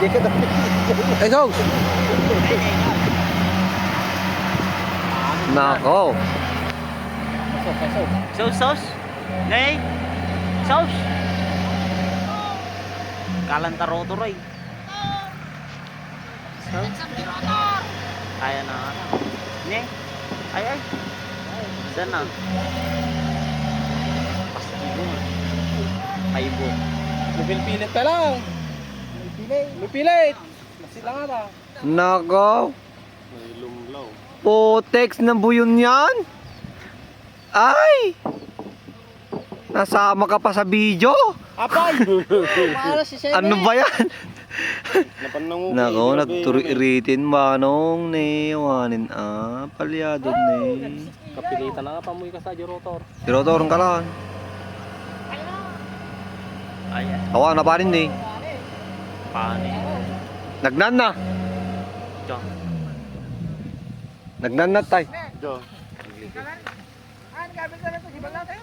Eh, Sogs! Nako! Sauce? Nay? Sauce? Kalantaro-turo eh. Kaya na. Ne? Ay. Saan na? Pastigo nga. Kaibo. Pilit pa lang. Pilit. Masila nga ba? Nako! May lumlaw. Potex na buyon yan? Ay! Nasama ka pa sa video? Apay! Ano ba yan? Napanang Nako, nagturitin manong ni Wanin palyado ni. Kapilitan na nga, pamuy ka sa Jirotor. Tirotorong ka lang. Ayan. Awa na pa rin eh. Paano eh? Nagnan na. Diyan. Nagnan na tay. Jo.